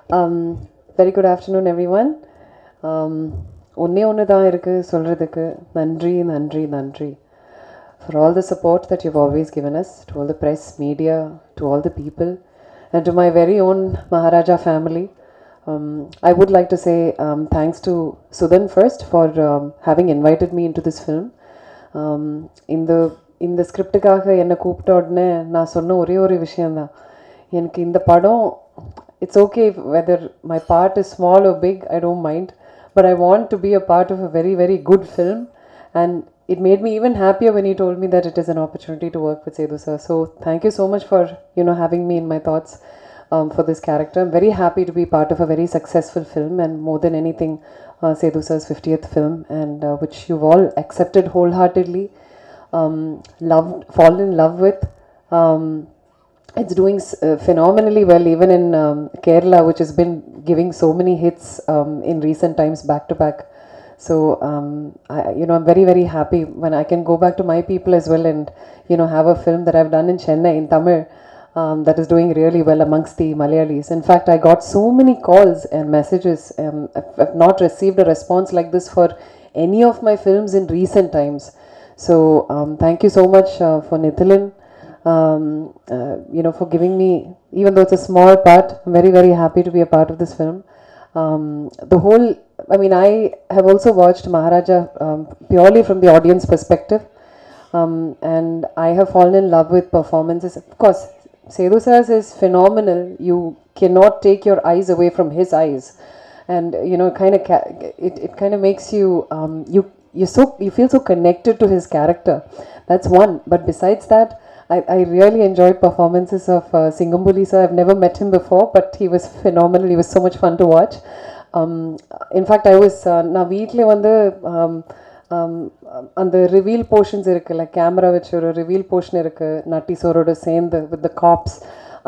Very good afternoon, everyone. ஒன்னே ஒன்று தான் இருக்குது சொல்கிறதுக்கு. நன்றி நன்றி நன்றி for all the support that you've always given us, to all the press, media, to all the people, and to my very own Maharaja family. I would like to say thanks to Sudan first for having invited me into this film. இந்த ஸ்கிரிப்டுக்காக என்னை கூப்பிட்ட உடனே நான் சொன்ன ஒரே ஒரு விஷயந்தான், எனக்கு இந்த படம் it's okay whether my part is small or big, I don't mind, but I want to be a part of a very, very good film. And it made me even happier when he told me that it is an opportunity to work with Sethu sir. So thank you so much for having me in my thoughts for this character. I'm very happy to be part of a very successful film, and more than anything Sethu sir's 50th film, and which you've all accepted wholeheartedly, fallen in love with. It's doing phenomenally well, even in Kerala, which has been giving so many hits in recent times back to back. So I'm very, very happy when I can go back to my people as well and have a film that I've done in Chennai in Tamil that is doing really well amongst the Malayalis. In fact, I got so many calls and messages. I've not received a response like this for any of my films in recent times. So thank you so much for Nithilan, for giving me, even though it's a small part, I'm very, very happy to be a part of this film. I have also watched Maharaja purely from the audience perspective, and I have fallen in love with performances. Of course, Sethu sir's is phenomenal. You cannot take your eyes away from his eyes, and it kind of makes you you feel so connected to his character. That's one. But besides that, I really enjoyed performances of Singambuli sir. I've never met him before, but he was phenomenal. He was so much fun to watch. In fact, I was நான் வீட்டில் வந்து அந்த reveal portions இருக்குல்ல, camera வச்சு ஒரு reveal portion இருக்குது நட்டி சோரோட சேர்ந்து with the cops,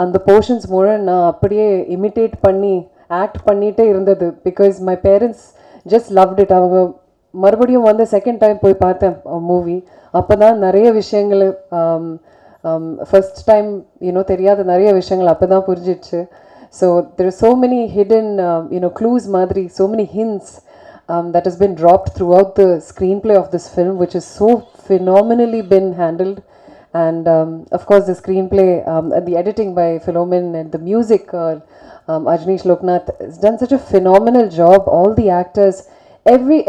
அந்த போர்ஷன்ஸ் மூலம் நான் அப்படியே இமிட்டேட் பண்ணி ஆக்ட் பண்ணிகிட்டே இருந்தது. Because my parents just loved it. அவங்க மறுபடியும் வந்து செகண்ட் டைம் போய் பார்த்தேன் மூவி. அப்போ தான் நிறைய விஷயங்கள் ஃபர்ஸ்ட் டைம் தெரியாத நிறைய விஷயங்கள் அப்போ தான் புரிஞ்சிடுச்சு. So there are so many hidden clues madri, so many hints that has been dropped throughout the screenplay of this film, which is so phenomenally been handled. And of course the screenplay, the editing by Philomen, and the music, Ajneesh Loknath has done such a phenomenal job, all the actors,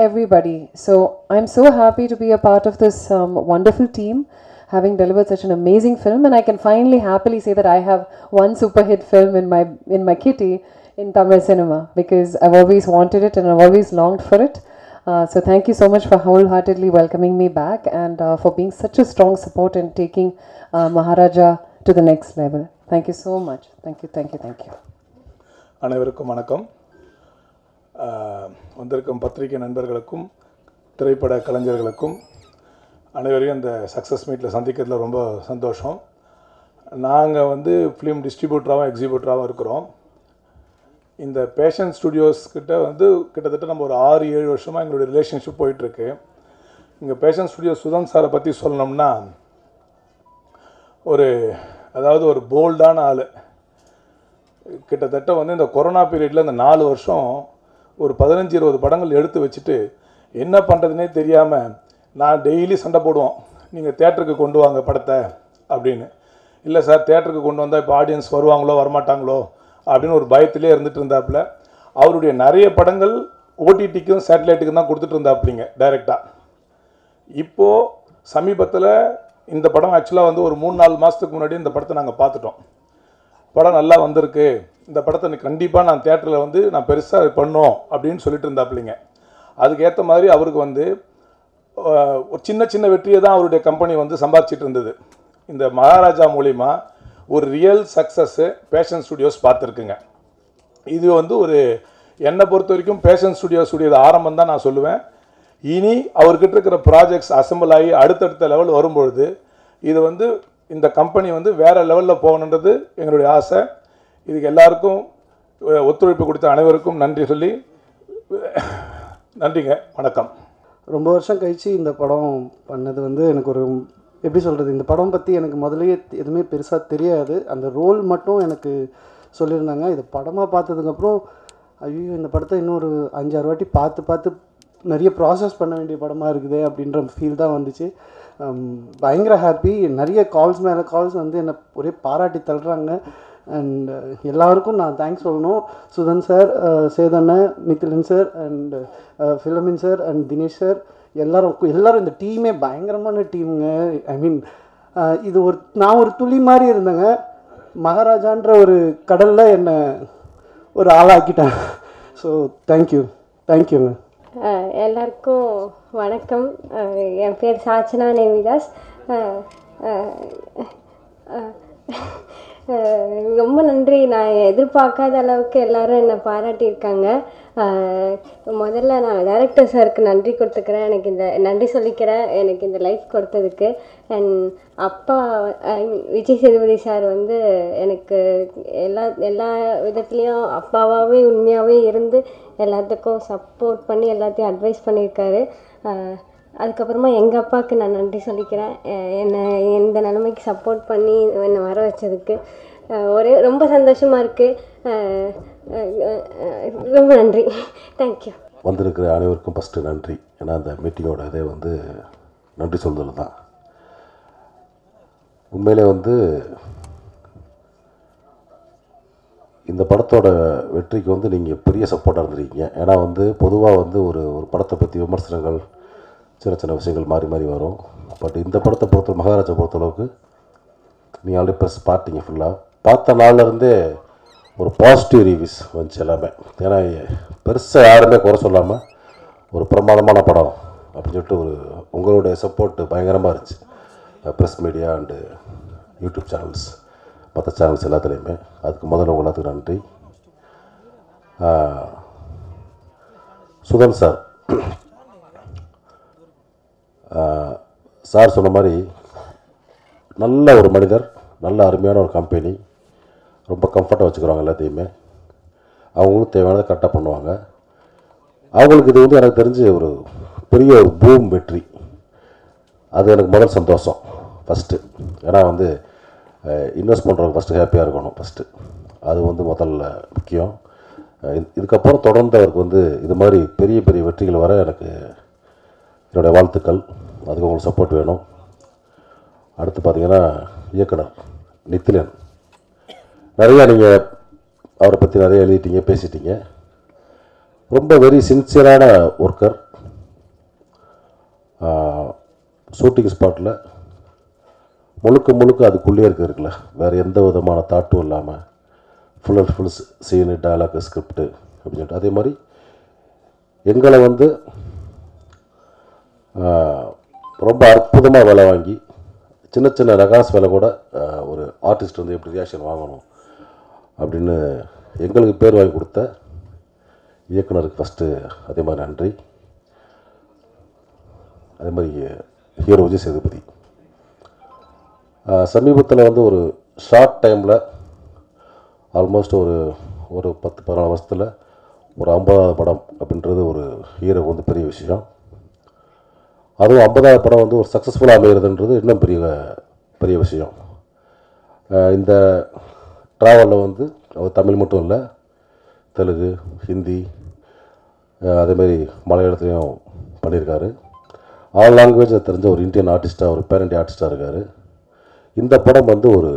everybody. So I'm so happy to be a part of this wonderful team, having delivered such an amazing film, and I can finally happily say that I have one super hit film in my kitty in Tamil cinema, because I've always wanted it and I've always longed for it. So thank you so much for wholeheartedly welcoming me back, and for being such a strong support and taking Maharaja to the next level. Thank you so much. Thank you. அனைவருக்கும் வணக்கம். வந்திருக்கும் பத்திரிகை நண்பர்களுக்கும் திரைப்பட கலைஞர்களுக்கும் அனைவரையும் இந்த success மீட்டில் சந்திக்கிறதுல ரொம்ப சந்தோஷம். நாங்கள் வந்து ஃபிலிம் டிஸ்ட்ரிபியூட்டராகவும் எக்ஸிபியூட்டராகவும் இருக்கிறோம். இந்த பேஷன் ஸ்டுடியோஸ் கிட்ட வந்து கிட்டத்தட்ட நம்ம ஒரு 6-7 வருஷமாக எங்களுடைய ரிலேஷன்ஷிப் போயிட்டுருக்கு. இங்கே பேஷன் ஸ்டுடியோ சுதன் சாரை பற்றி சொல்லணும்னா, ஒரு போல்டான ஆள். கிட்டத்தட்ட வந்து இந்த கொரோனா பீரியடில் இந்த 4 வருஷம் ஒரு 15-20 படங்கள் எடுத்து வச்சுட்டு என்ன பண்ணுறதுனே தெரியாமல் நான் டெய்லி சண்டை போடுவோம், நீங்கள் தேட்டருக்கு கொண்டு வாங்க படத்தை அப்படின்னு. இல்லை சார், தேட்டருக்கு கொண்டு வந்தால் இப்போ ஆடியன்ஸ் வருவாங்களோ வரமாட்டாங்களோ அப்படின்னு ஒரு பயத்திலே இருந்துகிட்டு இருந்தாப்புல. அவருடைய நிறைய படங்கள் ஓடிடிக்கும் சேட்டலைட்டுக்கும் தான் கொடுத்துட்டு இருந்தாப்புலிங்க டைரெக்டாக. இப்போது சமீபத்தில் இந்த படம் ஆக்சுவலாக வந்து ஒரு 3-4 மாதத்துக்கு முன்னாடி இந்த படத்தை நாங்கள் பார்த்துட்டோம். படம் நல்லா வந்திருக்கு, இந்த படத்தை கண்டிப்பாக நான் தேட்டரில் வந்து நான் பெருசாக பண்ணோம் அப்படின்னு சொல்லிட்டு இருந்தாப்புலிங்க. அதுக்கேற்ற மாதிரி அவருக்கு வந்து ஒரு சின்ன வெற்றியை தான் அவருடைய கம்பெனி வந்து சம்பாதிச்சிட்டு இருந்தது. இந்த மகாராஜா மூலிமா ஒரு ரியல் சக்ஸஸ்ஸு பேஷன் ஸ்டுடியோஸ் பார்த்துருக்குங்க. இது வந்து என்னை பொறுத்த வரைக்கும் பேஷன் ஸ்டுடியோஸுடையது ஆரம்பம் தான் நான் சொல்லுவேன். இனி அவர்கிட்ட இருக்கிற ப்ராஜெக்ட்ஸ் அசம்பிள் ஆகி அடுத்தடுத்த லெவல் வரும்பொழுது இது வந்து இந்த கம்பெனி வந்து வேறு லெவலில் போகணுன்றது எங்களுடைய ஆசை. இதுக்கு எல்லாருக்கும் ஒத்துழைப்பு கொடுத்த அனைவருக்கும் நன்றி சொல்லி நன்றிங்க, வணக்கம். ரொம்ப வருஷம் கழித்து இந்த படம் பண்ணது வந்து எனக்கு எப்படி சொல்கிறது, இந்த படம் பற்றி எனக்கு முதலையே எதுவுமே பெருசாக தெரியாது. அந்த ரோல் மட்டும் எனக்கு சொல்லியிருந்தாங்க. இது படமாக பார்த்ததுக்கப்புறம் ஐயோ இந்த படத்தை இன்னொரு 5-6 வாட்டி பார்த்து நிறைய ப்ராசஸ் பண்ண வேண்டிய படமாக இருக்குது அப்படின்ற ஃபீல் தான் வந்துச்சு. பயங்கர ஹாப்பி. நிறைய கால்ஸ் மேலே கால்ஸ் வந்து என்னை ஒரே பாராட்டி தள்ளுறாங்க. அண்ட் எல்லாருக்கும் நான் தேங்க்ஸ் சொல்லணும். சுதன் சார், சேதண்ணன், Nithilan sir, and Philemon sir and Dinesh sir, எல்லாரும் இந்த டீமே பயங்கரமான டீமுங்க. ஐ மீன் இது நான் ஒரு துளி மாதிரி இருந்தேங்க. மகாராஜான்ற ஒரு கடலில் என்னை ஒரு ஆளாக்கிட்டேன். ஸோ தேங்க்யூங்க. எல்லாருக்கும் வணக்கம். என் பேர் சாச்சனா நேவிதாஸ். ரொம்ப நன்றி. நான் எதிர்பார்க்காத அளவுக்கு எல்லோரும் என்னை பாராட்டியிருக்காங்க. முதல்ல நான் டைரக்டர் சாருக்கு நன்றி கொடுத்துக்கிறேன். நன்றி சொல்லிக்கிறேன் எனக்கு இந்த லைஃப் கொடுத்ததுக்கு. அண்ட் அப்பா விஜய் சேதுபதி சார் வந்து எனக்கு எல்லா விதத்துலேயும் அப்பாவாகவே உண்மையாகவே இருந்து எல்லாத்துக்கும் சப்போர்ட் பண்ணி எல்லாத்தையும் அட்வைஸ் பண்ணியிருக்காரு. அதுக்கப்புறமா எங்கள் அப்பாவுக்கு நான் நன்றி சொல்லிக்கிறேன். என்னை இந்த நிலைமைக்கு சப்போர்ட் பண்ணி என்னை வர வச்சதுக்கு ரொம்ப சந்தோஷமாக இருக்குது. ரொம்ப நன்றி. தேங்க்யூ. வந்திருக்கிற அனைவருக்கும் ஃபஸ்ட்டு நன்றி. ஏன்னா அந்த மீட்டிங்கோட இதே வந்து நன்றி சொல்கிறது தான். உண்மையிலே வந்து இந்த படத்தோட வெற்றிக்கு வந்து நீங்கள் பெரிய சப்போர்ட்டாக இருந்திருக்கீங்க. ஏன்னா வந்து பொதுவாக வந்து ஒரு படத்தை பற்றி விமர்சனங்கள் சின்ன விஷயங்கள் மாறி வரும். பட் இந்த படத்தை மகாராஜா பொறுத்தளவுக்கு நீங்கள் ஆல்ரெடி ப்ரெஸ் பார்த்தீங்க. ஃபுல்லாக பார்த்த நாள்லேருந்தே ஒரு பாசிட்டிவ் ரிவ்யூஸ் வந்துச்சு எல்லாமே. ஏன்னா பெருசாக யாருமே குறை சொல்லாமல் ஒரு பிரமாதமான படம் அப்படின்னு சொல்லிட்டு உங்களுடைய சப்போர்ட் பயங்கரமாக இருந்துச்சு. Press media and YouTube channels, மற்ற சேனல்ஸ் எல்லாத்துலேயுமே. அதுக்கு முதல்ல எல்லாத்துக்கும் நன்றி. சுதன் சார் சொன்ன மாதிரி நல்ல ஒரு மனிதர், நல்ல அருமையான ஒரு கம்பெனி, ரொம்ப கம்ஃபர்ட்டாக வச்சுக்கிறாங்க எல்லாத்தையுமே. அவங்களும் தேவையானதை கரெக்டாக பண்ணுவாங்க. அவங்களுக்கு இது வந்து எனக்கு தெரிஞ்சு ஒரு பெரிய ஒரு பூம் வெற்றி. அது எனக்கு முதல் சந்தோஷம் ஃபஸ்ட்டு. ஏன்னா வந்து இன்வெஸ்ட் பண்ணுறவங்க ஃபஸ்ட்டு ஹாப்பியாக இருக்கணும் ஃபஸ்ட்டு. அது வந்து முதல்ல முக்கியம். இதுக்கப்புறம் தொடர்ந்து அவருக்கு வந்து இது மாதிரி பெரிய பெரிய வெற்றிகள் வர எனக்கு என்னுடைய வாழ்த்துக்கள். அதுக்கு உங்களுக்கு சப்போர்ட் வேணும். அடுத்து பார்த்திங்கன்னா இயக்குனர் நித்திலன், நிறையா நீங்கள் அவரை பற்றி நிறைய எழுதிட்டீங்க, பேசிட்டீங்க. ரொம்ப வெரி சின்சியரான ஒர்க்கர். ஷூட்டிங் ஸ்பாட்டில் முழுக்க அதுக்குள்ளேயே இருக்குல்ல, வேறு எந்த விதமான தாட்டும் இல்லாமல் full and full scene, dialogue, script அப்படின்னு சொல்லிட்டு அதே மாதிரி எங்களை வந்து ரொம்ப அற்புதமாக வேலை வாங்கி சின்ன ரகாஸ் வேலை கூட ஒரு ஆர்டிஸ்ட் வந்து எப்படி ரியாக்ஷன் வாங்கணும் அப்படின்னு எங்களுக்கு பேர் வாங்கி கொடுத்த இயக்குனருக்கு ஃபஸ்ட்டு அதே மாதிரி நன்றி. அதே மாதிரி ஹீரோ விஜய் சேதுபதி சமீபத்தில் வந்து ஒரு ஷார்ட் டைமில் ஆல்மோஸ்ட் ஒரு 10-14 வருஷத்தில் ஒரு 50வது படம் அப்படின்றது ஒரு ஹீரோ வந்து பெரிய விஷயம். அதுவும் 50வது படம் வந்து ஒரு சக்ஸஸ்ஃபுல்லாக அமைகிறதுன்றது இன்னும் பெரிய விஷயம். இந்த ட்ராவலில் வந்து அவர் தமிழ் மட்டும் இல்லை, தெலுங்கு, ஹிந்தி, அதேமாதிரி மலையாளத்துலேயும் பண்ணியிருக்காரு. ஆல் லாங்குவேஜில் தெரிஞ்ச ஒரு இந்தியன் ஆர்டிஸ்ட்டாக, ஒரு பேரண்டி ஆர்டிஸ்ட்டாக இருக்கார். இந்த படம் வந்து ஒரு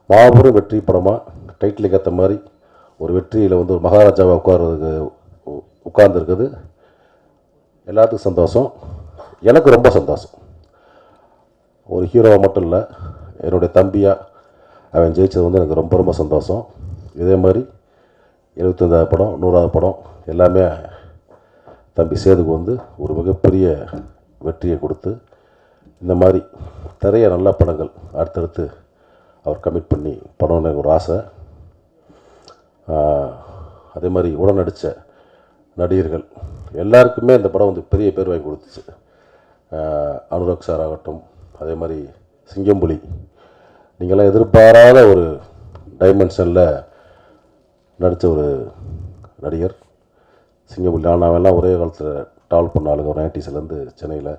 மாபெரும் வெற்றி படமாக டைட்டிலுக்கு ஏற்ற மாதிரி ஒரு வெற்றியில் வந்து ஒரு மகாராஜாவை உட்கார்ந்துருக்குது. எல்லாத்துக்கும் சந்தோஷம், எனக்கு ரொம்ப சந்தோஷம். ஒரு ஹீரோவை மட்டும் இல்லை, என்னுடைய தம்பியாக அவன் ஜெயித்தது வந்து எனக்கு ரொம்ப சந்தோஷம். இதே மாதிரி 75வது படம், 100வது படம் எல்லாமே தம்பி சேதுக்கு வந்து ஒரு மிகப்பெரிய வெற்றியை கொடுத்து இந்த மாதிரி நிறைய நல்ல படங்கள் அடுத்தடுத்து அவர் கமிட் பண்ணி படம்னு எனக்கு ஒரு ஆசை. அதே மாதிரி உடன் நடித்த நடிகர்கள் எல்லாருக்குமே இந்த படம் வந்து பெரிய பேர் வாங்கி கொடுத்துச்சு. அனுராக் சார் ஆகட்டும், அதே மாதிரி சிங்கம்புலி, நீங்கள்லாம் எதிர்பாராத ஒரு டைமென்ஷனில் நடித்த ஒரு நடிகர் சிங்கம்புலி. நாவெல்லாம் ஒரே காலத்தில் ட்ராவல் பண்ண ஆளுங்க, ஒரு 90ஸ்லேருந்து சென்னையில்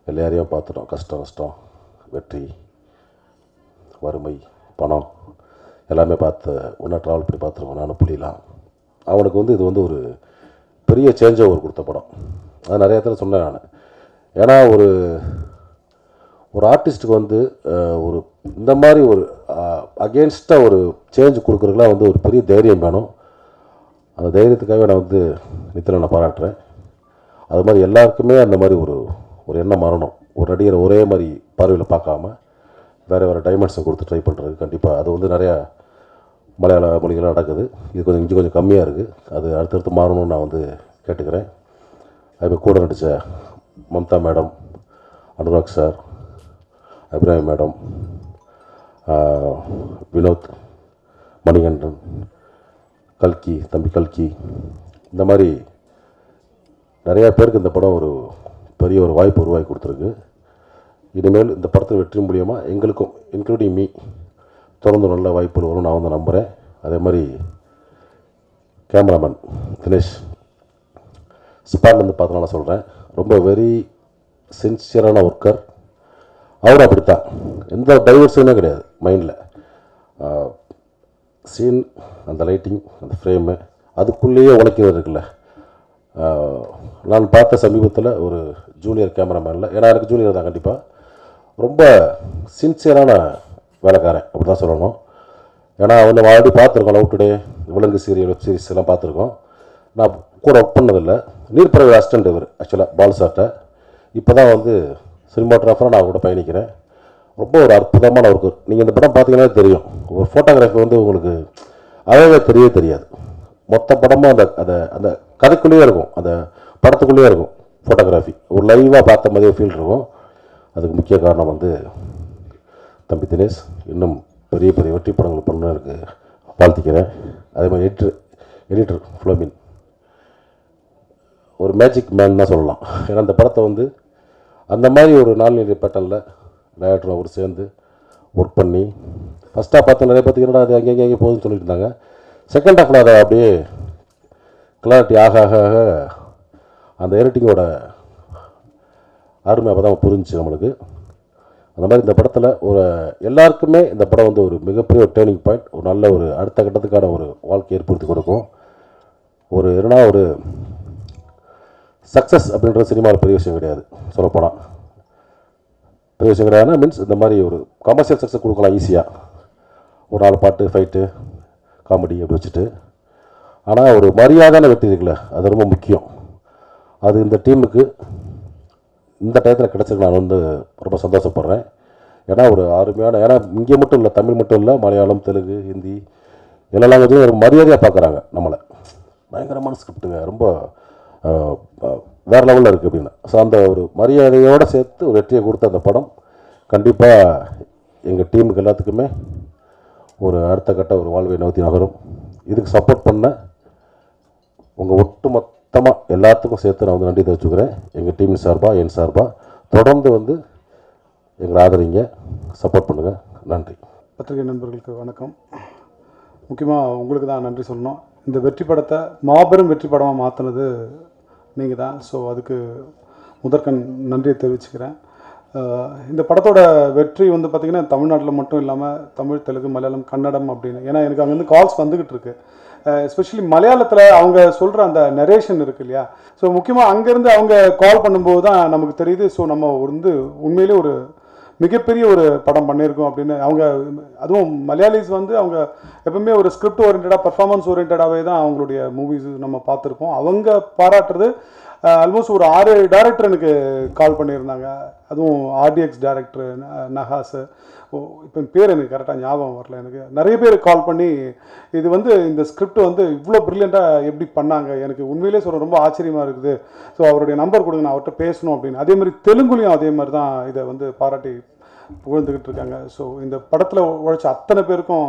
எல்லாரையும் பார்த்துட்டோம். கஷ்டம், வெற்றி, வறுமை, பணம் எல்லாமே பார்த்து ஒன்றா ட்ராவல் பண்ணி பார்த்துருக்கோம். நானும் புலிலாம் அவனுக்கு வந்து இது வந்து ஒரு பெரிய சேஞ்ச் ஓவர் கொடுத்த படம். அது நிறைய இடத்துல சொன்னேன் நான். ஏன்னா ஒரு ஆர்டிஸ்ட்டுக்கு வந்து ஒரு இந்த மாதிரி ஒரு அகெயின்ஸ்டாக ஒரு சேஞ்ச் கொடுக்குறதுலாம் வந்து ஒரு பெரிய தைரியம் வேணும். அந்த தைரியத்துக்காகவே நான் வந்து நித்தில நான் பாராட்டுறேன். அது மாதிரி எல்லாருக்குமே அந்த மாதிரி ஒரு எண்ணம் வரணும். ஒரு நடிகரை ஒரே மாதிரி பார்வையில் பார்க்காம வேறு வேறு டைமென்ஷனை கொடுத்து ட்ரை பண்ணுறது கண்டிப்பாக அது வந்து நிறையா மலையாள மொழிகளாக நடக்குது. இது கொஞ்சம் கம்மியாக இருக்குது. அது அடுத்தடுத்து மாறணும்னு நான் வந்து கேட்டுக்கிறேன். அதுமாதிரி கூட நடித்த Mamta madam, Anurag sir, Abirami madam, Vinoth, Manikandan, கல்கி, தம்பி கல்கி, இந்த மாதிரி நிறையா பேருக்கு இந்த படம் ஒரு பெரிய ஒரு வாய்ப்பு உருவாக்கி கொடுத்துருக்கு. இனிமேல் இந்த படத்தை வெற்றி மூலியமாக எங்களுக்கும் இன்க்ளூடிங் மீ தொடர்ந்து நல்ல வாய்ப்புகள் வரும் நான் வந்து நம்புகிறேன். அதே மாதிரி கேமராமேன் தினேஷ் ஸ்பாட்லேருந்து பார்த்தனால சொல்கிறேன், ரொம்ப வெரி சின்சியரான ஒர்க்கர். அவரும் அப்படித்தான், எந்த டைவர்ஷனும் கிடையாது மைண்டில். சீன், அந்த லைட்டிங், அந்த ஃப்ரேமு, அதுக்குள்ளேயே உழைக்கிறது இருக்குல்ல. நான் பார்த்த சமீபத்தில் ஒரு ஜூனியர் கேமராமேனில், ஏன்னா எனக்கு ஜூனியர் தான் கண்டிப்பாக, ரொம்ப சின்சியரான வேலைக்காரன் அப்படி தான் சொல்லணும். ஏன்னா அவனை ஆல்ரெடி பார்த்துருக்கோம், லவ் டுடே, விலங்கு சீரியல், வெப் சீரிஸ் எல்லாம் பார்த்துருக்கோம். நான் கூட ஒர்க் பண்ணதில்லை. நீர்ப்பறவை அசிஸ்டண்ட் இவர் ஆக்சுவலாக பால் சார்ட்ட. இப்போ தான் வந்து சினிமாட்டோகிராஃபராக நான் கூட பயணிக்கிறேன். ரொம்ப ஒரு அற்புதமான ஒர்க்கு. நீங்கள் இந்த படம் பார்த்தீங்கன்னா தெரியும். ஒரு ஃபோட்டோகிராஃபி வந்து உங்களுக்கு அழகாக தெரியாது. மொத்த படமும் அந்த கதைக்குள்ளேயே இருக்கும், அந்த படத்துக்குள்ளேயே இருக்கும் ஃபோட்டோகிராஃபி. ஒரு லைவாக பார்த்த மாதிரியே ஃபீல் இருக்கும். அதுக்கு முக்கிய காரணம் வந்து தம்பி தினேஷ். இன்னும் பெரிய பெரிய வெற்றி படங்கள் பண்ணருக்கு வாழ்த்திக்கிறேன். அதே மாதிரி எடிட்டர் ஃப்ளோமின் ஒரு மேஜிக் மேன் தான் சொல்லலாம். ஏன்னா அந்த படத்தை வந்து அந்த மாதிரி ஒரு நாள்நிலை பேட்டர்னில் டைரக்டரும் அவர் சேர்ந்து ஒர்க் பண்ணி ஃபஸ்ட்டாக பார்த்து நிறைய பார்த்திங்கன்னா அது அங்கேயே போகுதுன்னு சொல்லிட்டு இருந்தாங்க. செகண்ட் ஹாஃபில் அதை அப்படியே கிளாரிட்டி ஆக அந்த எடிட்டிங்கோட அருமை அப்போ தான் புரிஞ்சிச்சு நம்மளுக்கு. அந்த மாதிரி இந்த படத்தில் எல்லாருக்குமே இந்த படம் வந்து ஒரு மிகப்பெரிய ஒரு டேர்னிங் பாயிண்ட், ஒரு நல்ல ஒரு அடுத்த கட்டத்துக்கான ஒரு வாழ்க்கை ஏற்படுத்தி கொடுக்கும். என்னன்னா ஒரு சக்ஸஸ் அப்படின்ற சினிமாவில் பெரிய விஷயம் கிடையாது. சொல்லப்போனால் பெரிய விஷயம் கிடையாதுன்னா மீன்ஸ் இந்த மாதிரி ஒரு கமர்ஷியல் சக்ஸஸ் கொடுக்கலாம் ஈஸியாக, ஒரு 4 பாட்டு, ஃபைட்டு, காமெடி அப்படி வச்சுட்டு. ஆனால் ஒரு மரியாதையான வெற்றி இருக்குல்ல, அது ரொம்ப முக்கியம். அது இந்த டீமுக்கு இந்த டயத்தில் கிடச்சிருக்கு. நான் வந்து ரொம்ப சந்தோஷப்படுறேன். ஏன்னா ஒரு அருமையான, ஏன்னா இங்கே மட்டும் இல்லை, தமிழ் மட்டும் இல்லை, மலையாளம், தெலுங்கு, ஹிந்தி எல்லா லாங்குவேஜும் ஒரு மரியாதையாக பார்க்குறாங்க நம்மளை. பயங்கரமான ஸ்கிரிப்டுங்க, ரொம்ப வேறு லெவலில் இருக்குது அப்படின்னு. ஸோ அந்த ஒரு மரியாதையோடு சேர்த்து ஒரு வெற்றியை கொடுத்த அந்த படம் கண்டிப்பாக எங்கள் டீமுக்கு எல்லாத்துக்குமே ஒரு அடுத்த கட்ட ஒரு வாழ்வை நோக்கி நகரும். இதுக்கு சப்போர்ட் பண்ண உங்கள் ஒட்டுமொத்தமாக எல்லாத்துக்கும் சேர்த்து நான் வந்து நன்றி தெரிவிச்சுக்கிறேன். எங்கள் டீம் சார்பாக, என் சார்பாக தொடர்ந்து வந்து எங்களை ஆதரிங்க, சப்போர்ட் பண்ணுங்கள். நன்றி. பத்திரிகை நண்பர்களுக்கு வணக்கம். முக்கியமாக உங்களுக்கு தான் நன்றி சொல்லணும். இந்த வெற்றி படத்தை மாபெரும் வெற்றி படமாக மாற்றினது நீங்கள் தான். ஸோ அதுக்கு முதற்கண் நன்றியை தெரிவிச்சுக்கிறேன். இந்த படத்தோட வெற்றி வந்து பார்த்திங்கன்னா தமிழ்நாட்டில் மட்டும் இல்லாமல் தமிழ், தெலுங்கு, மலையாளம், கன்னடம் அப்படின்னு, ஏன்னா எனக்கு அங்கேருந்து கால்ஸ் வந்துக்கிட்டு இருக்கு. எஸ்பெஷலி மலையாளத்தில் அவங்க சொல்கிற அந்த நரேஷன் இருக்குது இல்லையா, ஸோ முக்கியமாக அங்கேருந்து அவங்க கால் பண்ணும்போது தான் நமக்கு தெரியுது. ஸோ நம்ம வந்து உண்மையிலே ஒரு மிகப்பெரிய ஒரு படம் பண்ணியிருக்கோம் அப்படின்னு. அவங்க அதுவும் மலையாளிஸ் வந்து அவங்க எப்பவுமே ஒரு ஸ்கிரிப்ட் ஓரியன்டாக, பர்ஃபார்மன்ஸ் ஓரியன்டாகவே தான் அவங்களுடைய மூவிஸ் நம்ம பார்த்துருப்போம். அவங்க பாராட்டுறது ஆல்மோஸ்ட் ஒரு 6 டேரக்டர் எனக்கு கால் பண்ணியிருந்தாங்க. அதுவும் ஆர்டிஎக்ஸ் டேரக்டர் நஹாஸ், இப்போ பேர் எனக்கு கரெக்டாக ஞாபகம் வரல. எனக்கு நிறைய பேர் கால் பண்ணி இது வந்து இந்த ஸ்கிரிப்ட் வந்து இவ்வளோ ப்ரில்லியண்ட்டாக எப்படி பண்ணாங்க, எனக்கு உண்மையிலே சொல்ல ரொம்ப ஆச்சரியமாக இருக்குது. ஸோ அவருடைய நம்பர் கொடுங்க, நான் அவர்கிட்ட பேசணும் அப்படின்னு. அதே மாதிரி தெலுங்குலையும் அதே மாதிரி தான் இதை வந்து பாராட்டி புகழ்ந்துக்கிட்டு இருக்காங்க. ஸோ இந்த படத்தில் உழைச்ச அத்தனை பேருக்கும்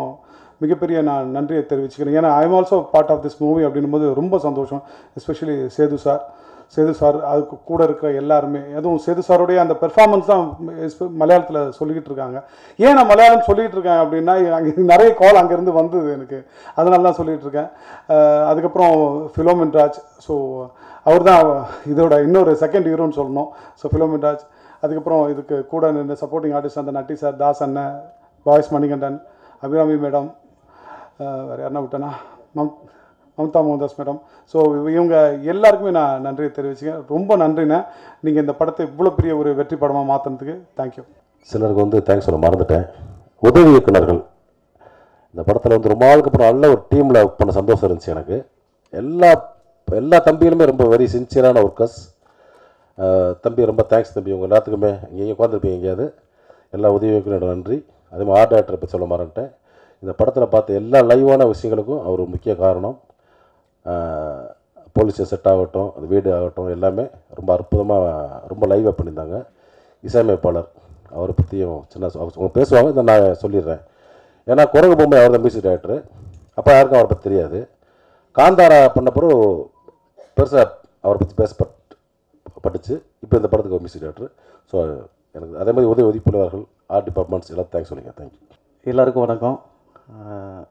மிகப்பெரிய நான் நன்றியை தெரிவிச்சுக்கிறேன். ஏன்னா I am also part of this movie அப்படின்னும் போது ரொம்ப சந்தோஷம். எஸ்பெஷலி சேது சார் அதுக்கு கூட இருக்கிற எல்லாருமே, அதுவும் சேது சாருடைய அந்த பெர்ஃபார்மன்ஸ் தான் மலையாளத்தில் சொல்லிக்கிட்டு இருக்காங்க. ஏன் நான் மலையாளம் சொல்லிகிட்டு இருக்கேன் அப்படின்னா, அங்கே நிறைய கால் அங்கேருந்து வந்தது எனக்கு, அதனால தான் சொல்லிகிட்டு இருக்கேன். அதுக்கப்புறம் ஃபிலோமின் ராஜ், ஸோ அவர் தான் இதோட இன்னொரு செகண்ட் ஹீரோன்னு சொல்லணும். ஸோ ஃபிலோமின் ராஜ், அதுக்கப்புறம் இதுக்கு கூட நின்று சப்போர்ட்டிங் ஆர்டிஸ்ட் அந்த நட்டி சார், தாஸ் அண்ணன், வாய்ஸ் மணிகண்டன், அபிராமி மேடம், வேறு யாருன்னா விட்டேன்னா மம்தா மோகன்தாஸ் மேடம். ஸோ இவங்க எல்லாருக்குமே நான் நன்றியை தெரிவிச்சுக்கேன். ரொம்ப நன்றிண்ணே, நீங்கள் இந்த படத்தை இவ்வளோ பெரிய ஒரு வெற்றி படமாக மாற்றினதுக்கு தேங்க்யூ. சிலருக்கு வந்து தேங்க்ஸ் சொல்ல மறந்துட்டேன். உதவி இயக்குனர்கள் இந்த படத்தில் வந்து ரொம்ப நாளுக்கு அப்புறம் நல்ல ஒரு டீமில் ஒர்க் பண்ண சந்தோஷம் இருந்துச்சு எனக்கு. எல்லா தம்பிகளுமே ரொம்ப வெரி சின்சியரான ஒர்க்கர்ஸ். தம்பி ரொம்ப தேங்க்ஸ் தம்பி. உங்கள் எல்லாத்துக்குமே இங்கே உட்காந்துருப்பீங்க எங்கேயாவது. எல்லா உதவி இயக்குனரோட நன்றி. அதே மாதிரி ஆர்ட் டைரக்டரை பற்றி சொல்ல மறந்துட்டேன். இந்த படத்தில் பார்த்த எல்லா லைவான விஷயங்களுக்கும் அவர் முக்கிய காரணம். போலீஸ் செட் ஆகட்டும், அது வீடு ஆகட்டும், எல்லாமே ரொம்ப அற்புதமாக ரொம்ப லைவாக பண்ணியிருந்தாங்க. இசையமைப்பாளர் அவரை பற்றியும் சின்ன அவங்க பேசுவாங்க, இதை நான் சொல்லிடுறேன். ஏன்னா குரங்கு பொம்மை அவர் தான் மியூசிக் டைரக்டர். அப்போ யாருக்கும் அவரை பற்றி தெரியாது. காந்தாரா பண்ணப்பறம் பெருசாக அவரை பற்றி பேசப்பட்டுச்சு. இப்போ இந்த படத்துக்கு ஒரு மியூசிக் டைரக்டர். ஸோ எனக்கு அதே மாதிரி உதவி புலவர்கள், ஆர்ட் டிபார்ட்மெண்ட்ஸ் எல்லாம் தேங்க்ஸ் சொல்லிங்க. தேங்க்யூ. எல்லாருக்கும் வணக்கம்.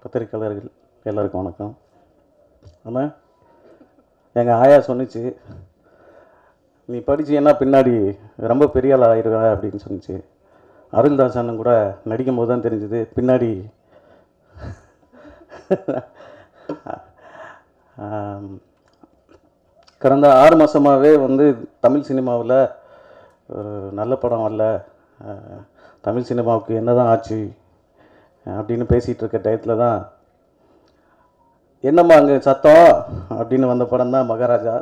பத்திரிக்கையாளர்கள் எல்லாருக்கும் வணக்கம். ஆனால் எங்கள் ஆயா சொன்னிச்சு, நீ படிச்சீன்னா பின்னாடி ரொம்ப பெரிய ஆள் ஆயிடுவ அப்படின்னு சொன்னிச்சு. அருள்தாஸ் அண்ணன் கூட நடிக்கும் போது தான் தெரிஞ்சுது பின்னாடி கடந்த 6 மாதமாகவே வந்து தமிழ் சினிமாவில் ஒரு நல்ல படம் வரல, தமிழ் சினிமாவுக்கு என்ன தான் ஆச்சு அப்படின்னு பேசிகிட்டு இருக்க டயத்தில் தான் என்னம்மா அங்கே சத்தம் அப்படின்னு வந்த படம் தான் மகாராஜா.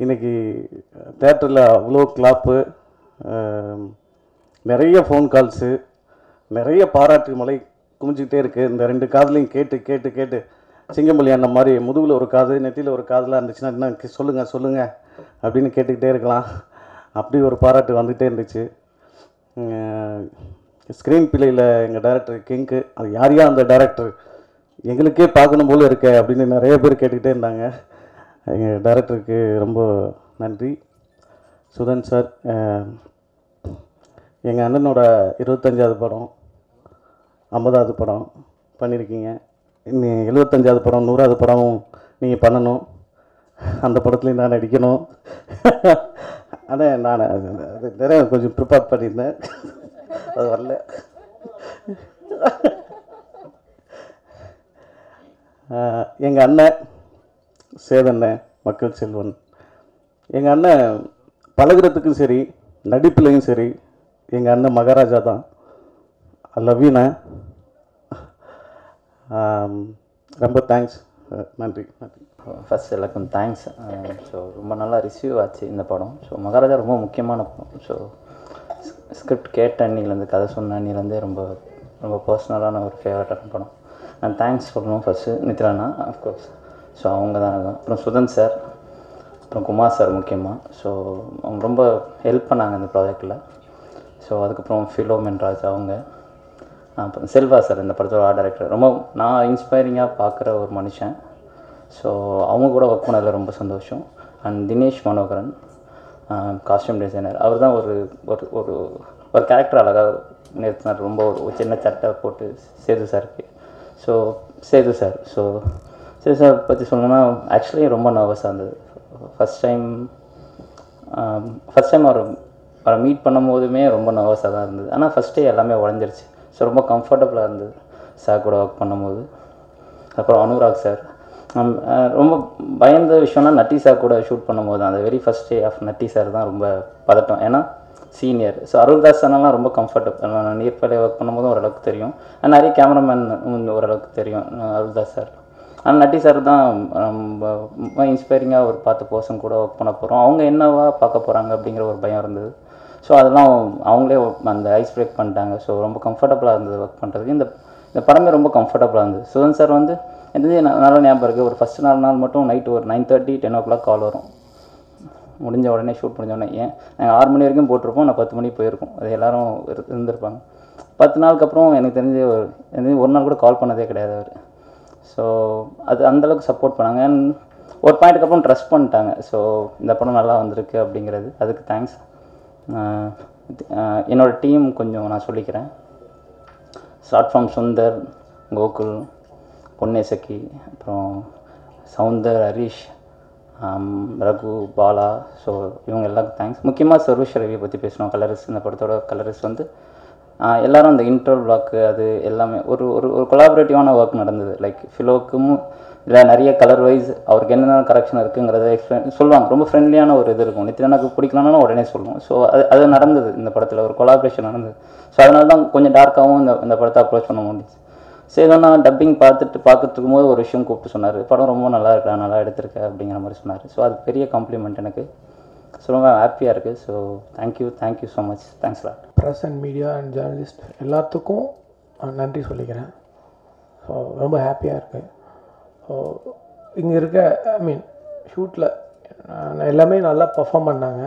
இன்றைக்கி தேட்டரில் அவ்வளோ கிளாப்பு, நிறைய ஃபோன் கால்ஸு, நிறைய பாராட்டு மலை குமிஞ்சிக்கிட்டே இருக்குது. இந்த 2 காதுலையும் கேட்டு கேட்டு கேட்டு சிங்கம்பள்ளி அண்ணன் மாதிரி முதுகில் ஒரு காது நெத்தியில் ஒரு காதலாக இருந்துச்சுன்னா இன்னும் சொல்லுங்கள் அப்படின்னு கேட்டுக்கிட்டே இருக்கலாம். அப்படி ஒரு பாராட்டு வந்துகிட்டே இருந்துச்சு. ஸ்க்ரீன் பிள்ளையில் எங்கள் டைரக்டர் கிங்க்கு, அது யாரையா அந்த டைரக்டர் எங்களுக்கே பார்க்கணும் போல் இருக்க அப்படின்னு நிறைய பேர் கேட்டுக்கிட்டே இருந்தாங்க. எங்கள் டைரக்டருக்கு ரொம்ப நன்றி. சுதன் சார், எங்கள் அண்ணனோட 25வது படம், 50வது படம் பண்ணியிருக்கீங்க. இன்னும் 75வது படம், 100வது படமும் நீங்கள் பண்ணணும். அந்த படத்துலையும் நான் நடிக்கணும். ஆனால் நான் நிறைய கொஞ்சம் ப்ரிப்பேர் பண்ணியிருந்தேன், அது வரல. எங்கள் அண்ணன் சேதண்ணன், மக்கள் செல்வன், எங்கள் அண்ணன் பழகிறதுக்கும் சரி நடிப்புலையும் சரி எங்கள் அண்ணன் மகாராஜா தான். ஐ லவ் யூண்ணே. ரொம்ப தேங்க்ஸ். நன்றி. ஃபஸ்ட் எல்லாருக்கும் தேங்க்ஸ். ஸோ ரொம்ப நல்லா ரிசீவ் ஆச்சு இந்த படம். ஸோ மகாராஜா ரொம்ப முக்கியமான படம். ஸோ ஸ்கிரிப்ட் கேட்ட அன்னிலேருந்து, கதை சொன்ன அன்னிலேருந்தே ரொம்ப ரொம்ப பர்சனலான ஒரு ஃபேவரட்டான படம். நான் தேங்க்ஸ் சொல்லணும் ஃபஸ்ட்டு நித்ரானா, அஃப்கோர்ஸ். ஸோ அவங்க தான். அப்புறம் சுதன் சார், அப்புறம் குமார் சார் முக்கியமாக. ஸோ அவங்க ரொம்ப ஹெல்ப் பண்ணாங்க இந்த ப்ராஜெக்டில். ஸோ அதுக்கப்புறம் ஃபிலோமென் ராஜ் அவங்க, அப்புறம் செல்வா சார் இந்த படத்தோட ஆர்ட் டைரக்டர், ரொம்ப நான் இன்ஸ்பைரிங்காக பார்க்குற ஒரு மனுஷன். ஸோ அவங்க கூட ஒர்க் பண்ணதில் ரொம்ப சந்தோஷம். And Dinesh Manoharan, costume designer, அவர் தான் ஒரு ஒரு ஒரு ஒரு கேரக்டர் அழகாக நிறுத்தினார். ரொம்ப ஒரு சின்ன சட்டை போட்டு சேது சாருக்கு. ஸோ சேது சார் பற்றி சொல்லணும்னா ஆக்சுவலி ரொம்ப நர்வஸாக இருந்தது. ஃபஸ்ட் டைம் அவரை மீட் பண்ணும் போதுமே ரொம்ப நர்வஸாக தான் இருந்தது. ஆனால் ஃபஸ்ட்டே எல்லாமே உடஞ்சிருச்சு. ஸோ ரொம்ப கம்ஃபர்டபுளாக இருந்தது சார் கூட ஒர்க் பண்ணும்போது. அப்புறம் அனுராக் சார், ரொம்ப பயந்த விஷயம்னா நட்டி சார் கூட ஷூட் பண்ணும்போது அந்த very first day of Natty sir தான் ரொம்ப பதட்டம். ஏன்னா சீனியர். ஸோ அருள்தாஸ் சார்லாம் ரொம்ப கம்ஃபர்டபுள். நான் நியர்பைல ஒர்க் பண்ணும்போதும் ஓரளவுக்கு தெரியும். நிறைய கேமராமேன் ஓரளவுக்கு தெரியும் அருள்தாஸ் சார். ஆனால் நட்டி சார் தான் ரொம்ப இன்ஸ்பைரிங்காக ஒரு 10 பர்சன் கூட ஒர்க் பண்ண போகிறோம். அவங்க என்னவா பார்க்க போகிறாங்க அப்படிங்கிற ஒரு பயம் இருந்தது. ஸோ அதெல்லாம் அவங்களே அந்த ஐஸ் பிரேக் பண்ணிட்டாங்க. ஸோ ரொம்ப கம்ஃபர்டபுளாக இருந்தது ஒர்க் பண்ணுறதுக்கு. இந்த படமே ரொம்ப கம்ஃபர்டபுளாக இருந்தது. சுதன் சார் வந்து எந்த நல்ல ஞாபகம் இருக்குது, ஒரு ஃபஸ்ட்டு நாள் மட்டும் நைட்டு ஒரு 9:30 10 o'clock கால் வரும். முடிஞ்ச உடனே ஷூட் முடிஞ்ச உடனே, ஏன் நாங்கள் 6 மணி வரைக்கும் போட்டிருப்போம், நான் 10 மணிக்கு போயிருக்கோம். அது எல்லோரும் இருந்திருப்பாங்க. 10 நாளுக்கு அப்புறம் எனக்கு தெரிஞ்சு ஒரு நாள் கூட கால் பண்ணதே கிடையாது அவர். ஸோ அது அந்தளவுக்கு சப்போர்ட் பண்ணாங்க. அண்ட் ஒரு பாயிண்ட்டுக்கு அப்புறம் ட்ரஸ்ட் பண்ணிட்டாங்க. ஸோ இந்த படம் நல்லா வந்திருக்கு அப்படிங்கிறது, அதுக்கு தேங்க்ஸ். என்னோடய டீம் கொஞ்சம் நான் சொல்லிக்கிறேன். ஷார்ட் ஃபார்ம் சுந்தர், கோகுல், பொன்னேசக்கி, அப்புறம் சவுந்தர், ஹரிஷ், ரகு, பாலா. ஸோ இவங்க எல்லாருக்கும் தேங்க்ஸ். முக்கியமாக சர்வேஷ் ரவியை பற்றி பேசணும். கலரிஸ்ட், இந்த படத்தோட கலரிஸ்ட் வந்து எல்லாரும் அந்த இன்ட்ரோல் பிளாக்கு அது எல்லாமே ஒரு ஒரு ஒரு கொலாபரேட்டிவான ஒர்க் நடந்தது. லைக் ஃபிலோக்கும் இல்லை நிறைய கலர் வைஸ் அவருக்கு என்னென்ன கரெக்ஷன் இருக்குங்கிறத எக்ஸ்பிளைன் சொல்லுவாங்க. ரொம்ப ஃப்ரெண்ட்லியான ஒரு இது இருக்கும். நித்யானாக்கு பிடிக்கலனாலும் உடனே சொல்லுவோம். ஸோ அது நடந்தது இந்த படத்தில், ஒரு கொலாபரேஷன் நடந்தது. ஸோ அதனால தான் கொஞ்சம் டார்க்காகவும் இந்த படத்தை அப்ரோச் பண்ண முடிஞ்சிச்சு. சரி ஏதோ நான் டப்பிங் பார்த்துட்டு போது ஒரு விஷயம் கூப்பிட்டு சொன்னார், படம் ரொம்ப நல்லா இருக்கா, நல்லா எடுத்திருக்க அப்படிங்கிற மாதிரி சொன்னார். ஸோ அது பெரிய காம்ப்ளிமெண்ட் எனக்கு. ஸோ ரொம்ப ஹாப்பியாக இருக்குது. So thank you so much. Thanks lot. Press and media and journalist எல்லாத்துக்கும் நன்றி சொல்லிக்கிறேன். ஸோ ரொம்ப ஹாப்பியாக இருக்குது. ஸோ இங்கே இருக்க ஷூட்டில் எல்லாமே நல்லா பர்ஃபார்ம் பண்ணாங்க.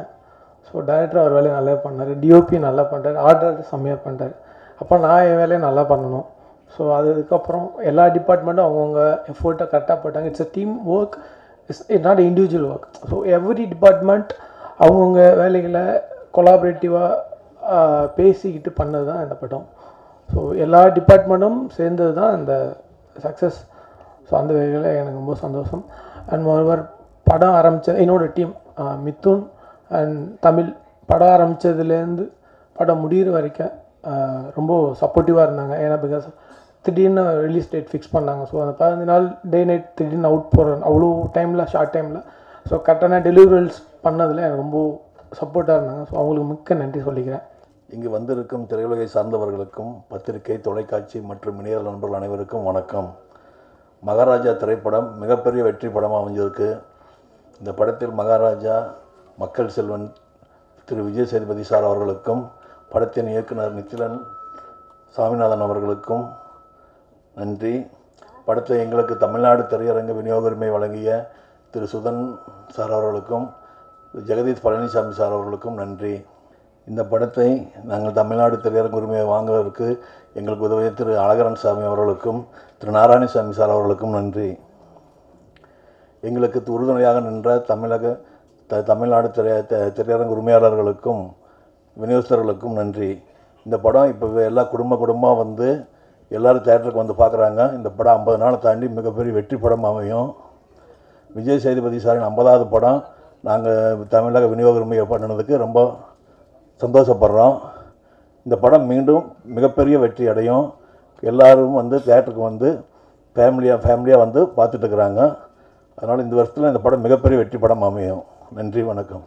ஸோ டைரக்டர் அவர் வேலையை நல்லா பண்ணார், டிஓபி நல்லா பண்ணுறாரு, ஆர்டர் செம்மையாக பண்ணுறாரு. அப்போ நான் என் வேலையை நல்லா பண்ணணும். ஸோ அதுக்கப்புறம் எல்லா டிபார்ட்மெண்ட்டும் அவங்கவுங்க எஃபோர்ட்டை கரெக்டாக போட்டாங்க. It's a team work, it's not individual work. So every department அவங்கவுங்க வேலைகளை கொலாபரேட்டிவாக பேசிக்கிட்டு பண்ணது தான் இந்த படம். ஸோ எல்லா டிபார்ட்மெண்ட்டும் சேர்ந்தது தான் இந்த சக்ஸஸ். ஸோ அந்த வகையில் எனக்கு ரொம்ப சந்தோஷம். அண்ட் மோரோவர் படம் ஆரம்பித்த என்னோடய டீம் மிதுன் அண்ட் தமிழ் படம் ஆரம்பித்ததுலேருந்து படம் முடிகிற வரைக்கும் ரொம்ப சப்போர்ட்டிவாக இருந்தாங்க. ஏன்னா பிகாஸ் திடீர்னு ரிலீஸ் டேட் ஃபிக்ஸ் பண்ணாங்க. ஸோ அந்த 15 நாள் டே நைட் திடீர்னு அவுட் போகிறேன் அவ்வளோ டைமில், ஷார்ட் டைமில். ஸோ கரெக்டான டெலிவரிஸ் பண்ணதில் எனக்கு ரொம்ப சப்போர்ட்டாக இருந்தாங்க. ஸோ அவங்களுக்கு மிக்க நன்றி சொல்லிக்கிறேன். இங்கு வந்திருக்கும் திரையுலகை சார்ந்தவர்களுக்கும் பத்திரிகை, தொலைக்காட்சி மற்றும் இணைய நண்பர்கள் அனைவருக்கும் வணக்கம். மகாராஜா திரைப்படம் மிகப்பெரிய வெற்றி படமாக அமைஞ்சிருக்கு. இந்த படத்தில் மகாராஜா மக்கள் செல்வன் திரு விஜய் சேதுபதி சார் அவர்களுக்கும், படத்தின் இயக்குனர் நித்திலன் சாமிநாதன் அவர்களுக்கும் நன்றி. படத்தை எங்களுக்கு தமிழ்நாடு திரையரங்கு விநியோக உரிமை வழங்கிய திரு சுதன் சார் அவர்களுக்கும், ஜெகதீஷ் பழனிசாமி சார் அவர்களுக்கும் நன்றி. இந்த படத்தை நாங்கள் தமிழ்நாடு திரையரங்கு உரிமையை வாங்குவதற்கு எங்களுக்கு உதவிய திரு அழகரன் சாமி அவர்களுக்கும், திரு நாராயணசாமி சார் அவர்களுக்கும் நன்றி. எங்களுக்கு உறுதுணையாக நின்ற தமிழ்நாடு திரையரங்கு உரிமையாளர்களுக்கும் விநியோகஸ்தர்களுக்கும் நன்றி. இந்த படம் இப்போ எல்லா குடும்பமாக வந்து எல்லோரும் தேட்டருக்கு வந்து பார்க்குறாங்க. இந்த படம் 50 நாளை தாண்டி மிகப்பெரிய வெற்றி படம் அமையும். விஜய் சேதுபதி சாரின் 50வது படம் நாங்கள் தமிழக விநியோக உரிமையை பண்ணினதுக்கு ரொம்ப சந்தோஷப்படுறோம். இந்த படம் மீண்டும் மிகப்பெரிய வெற்றி அடையும். எல்லோரும் வந்து தேட்டருக்கு வந்து ஃபேமிலியாக வந்து பார்த்துட்டு இருக்கிறாங்க. அதனால் இந்த வருஷத்தில் இந்த படம் மிகப்பெரிய வெற்றி படம் அமையும். நன்றி, வணக்கம்.